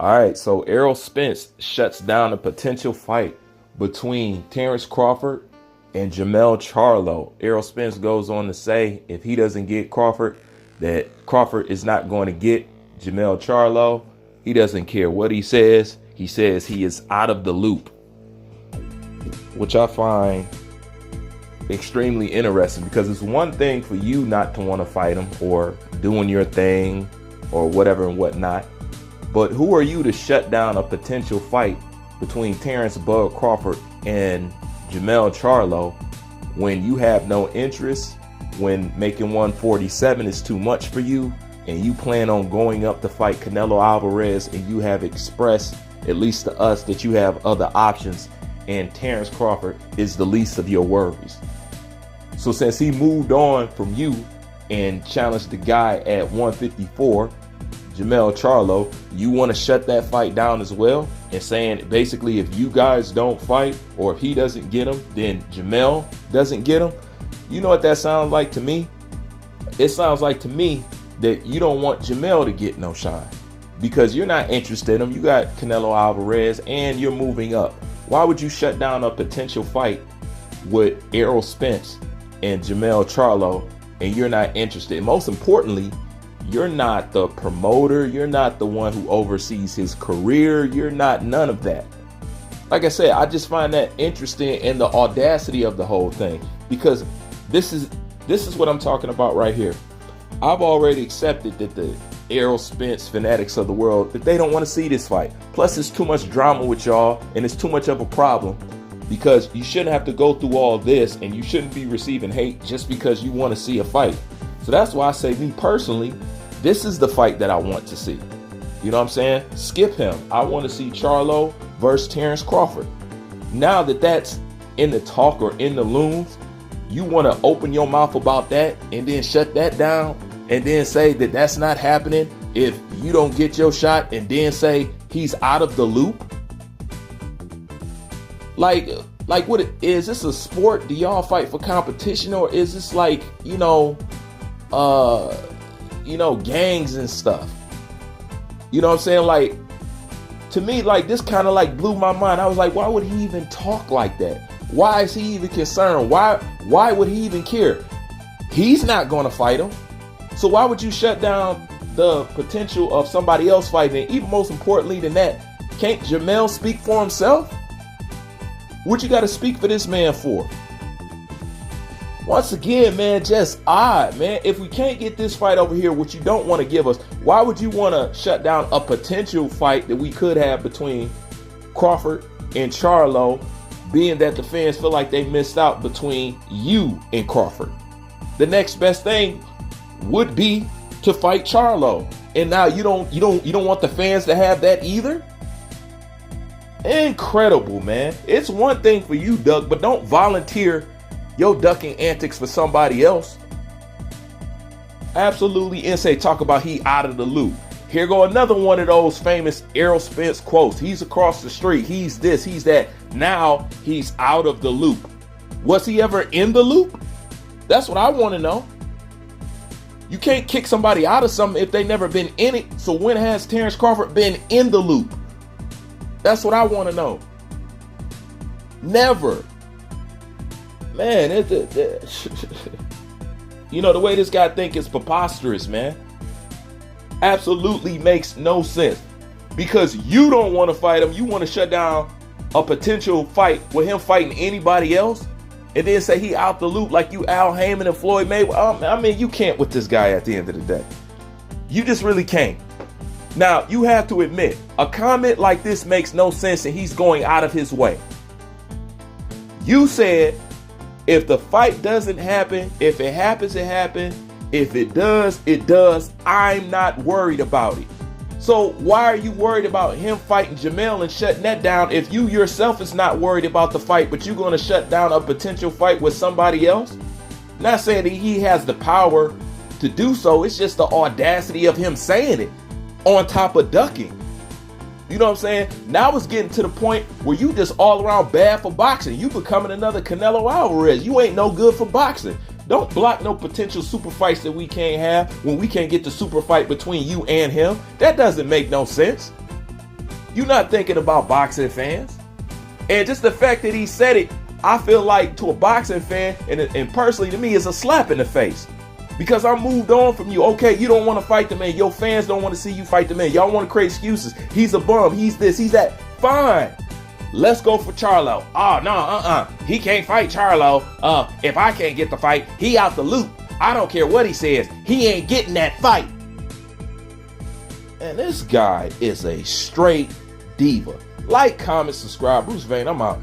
All right, so Errol Spence shuts down a potential fight between Terrence Crawford and Jermell Charlo. Errol Spence goes on to say if he doesn't get Crawford, that Crawford is not going to get Jermell Charlo. He doesn't care what he says. He says he is out of the loop, which I find extremely interesting, because it's one thing for you not to want to fight him or doing your thing or whatever and whatnot. But who are you to shut down a potential fight between Terrence Bud Crawford and Jermell Charlo when you have no interest, when making 147 is too much for you, and you plan on going up to fight Canelo Alvarez, and you have expressed, at least to us, that you have other options, and Terrence Crawford is the least of your worries. So since he moved on from you and challenged the guy at 154, Jermell Charlo, you want to shut that fight down as well, and saying basically if you guys don't fight, or if he doesn't get him, then Jermell doesn't get him. You know what that sounds like to me? It sounds like to me that you don't want Jermell to get no shine because you're not interested in him. You got Canelo Alvarez and you're moving up. Why would you shut down a potential fight with Errol Spence and Jermell Charlo and you're not interested? And most importantly, you're not the promoter. You're not the one who oversees his career. You're not none of that. Like I said, I just find that interesting in the audacity of the whole thing, because this is what I'm talking about right here. I've already accepted that the Errol Spence fanatics of the world, that they don't want to see this fight. Plus, it's too much drama with y'all, and it's too much of a problem, because you shouldn't have to go through all this, and you shouldn't be receiving hate just because you want to see a fight. So that's why I say, me personally, this is the fight that I want to see. You know what I'm saying? Skip him. I want to see Charlo versus Terrence Crawford. Now that that's in the talk or in the looms, you want to open your mouth about that and then shut that down and then say that that's not happening if you don't get your shot, and then say he's out of the loop? Like what is this, a sport? Do y'all fight for competition, or is this like, gangs and stuff? You know what I'm saying? Like, to me, like, this kind of like blew my mind. I was like, why would he even talk like that? Why is he even concerned? Why would he even care? He's not going to fight him. So why would you shut down the potential of somebody else fighting? And even most importantly than that, can't Jermell speak for himself? What you got to speak for this man for? Once again, man, just odd, man. If we can't get this fight over here, which you don't want to give us, why would you want to shut down a potential fight that we could have between Crawford and Charlo, being that the fans feel like they missed out between you and Crawford? The next best thing would be to fight Charlo, and now you don't want the fans to have that either? Incredible, man. It's one thing for you, Doug, but don't volunteer your ducking antics for somebody else. Absolutely insane. Talk about he out of the loop. Here go another one of those famous Errol Spence quotes. He's across the street. He's this, he's that. Now he's out of the loop. Was he ever in the loop? That's what I want to know. You can't kick somebody out of something if they've never been in it. So when has Terrence Crawford been in the loop? That's what I want to know. Never. Man, the way this guy thinks is preposterous, man. Absolutely makes no sense. Because you don't want to fight him. You want to shut down a potential fight with him fighting anybody else, and then say he out the loop like you Al Heyman and Floyd Mayweather. I mean, you can't with this guy at the end of the day. You just really can't. Now, you have to admit, a comment like this makes no sense, and he's going out of his way. You said, if the fight doesn't happen, if it happens, it happens. If it does, it does. I'm not worried about it. So why are you worried about him fighting Jermell and shutting that down if you yourself is not worried about the fight, but you're going to shut down a potential fight with somebody else? Not saying that he has the power to do so. It's just the audacity of him saying it on top of ducking. You know what I'm saying? Now it's getting to the point where you just all around bad for boxing. You becoming another Canelo Alvarez. You ain't no good for boxing. Don't block no potential super fights that we can't have when we can't get the super fight between you and him. That doesn't make no sense. You're not thinking about boxing fans. And just the fact that he said it, I feel like to a boxing fan, and personally to me, is a slap in the face. Because I moved on from you. Okay, you don't want to fight the man. Your fans don't want to see you fight the man. Y'all want to create excuses. He's a bum. He's this. He's that. Fine. Let's go for Charlo. Oh, no, he can't fight Charlo. If I can't get the fight, he out the loop. I don't care what he says. He ain't getting that fight. And this guy is a straight diva. Like, comment, subscribe. Bruce Vane, I'm out.